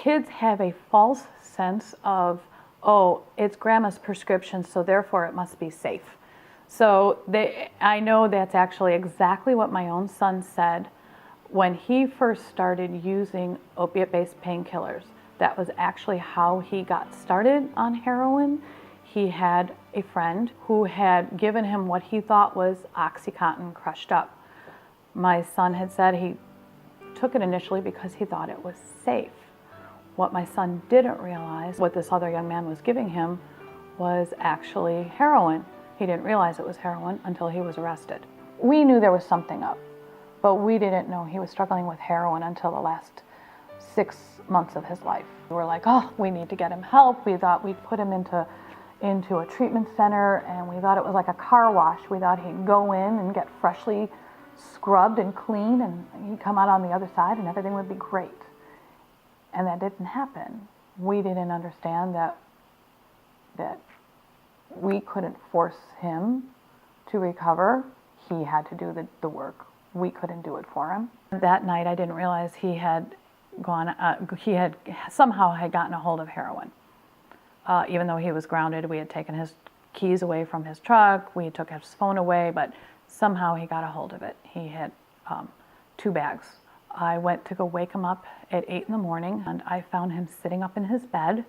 kids have a false sense of, oh, it's grandma's prescription, so therefore it must be safe. So I know that's actually exactly what my own son said when he first started using opiate-based painkillers. That was actually how he got started on heroin. He had a friend who had given him what he thought was OxyContin crushed up. My son had said he took it initially because he thought it was safe. What my son didn't realize, what this other young man was giving him, was actually heroin. He didn't realize it was heroin until he was arrested. We knew there was something up, but we didn't know he was struggling with heroin until the last 6 months of his life. We were like, oh, we need to get him help. We thought we'd put him into a treatment center, and we thought it was like a car wash. We thought he'd go in and get freshly scrubbed and clean, and he'd come out on the other side and everything would be great. And that didn't happen. We didn't understand that we couldn't force him to recover. He had to do the work. We couldn't do it for him. That night I didn't realize he had somehow gotten a hold of heroin. Even though he was grounded, we had taken his keys away from his truck, we took his phone away, but somehow he got a hold of it. He had 2 bags. I went to go wake him up at 8 in the morning, and I found him sitting up in his bed,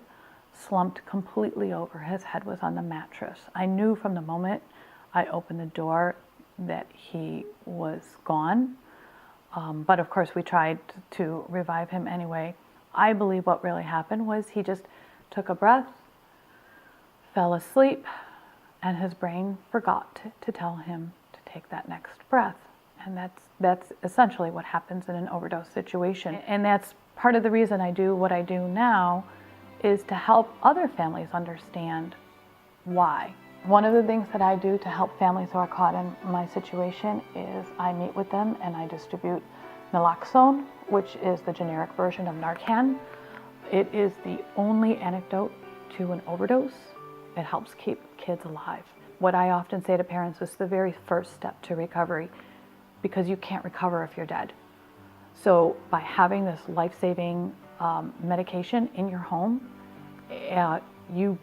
slumped completely over. His head was on the mattress. I knew from the moment I opened the door that he was gone. But of course we tried to revive him anyway. I believe what really happened was he just took a breath, fell asleep, and his brain forgot to tell him to take that next breath. And that's essentially what happens in an overdose situation. And that's part of the reason I do what I do now, is to help other families understand why. One of the things that I do to help families who are caught in my situation is I meet with them and I distribute naloxone, which is the generic version of Narcan. It is the only antidote to an overdose. It helps keep kids alive. What I often say to parents is the very first step to recovery, because you can't recover if you're dead. So by having this life-saving medication in your home, you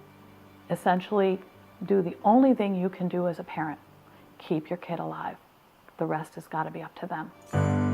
essentially do the only thing you can do as a parent: keep your kid alive. The rest has got to be up to them.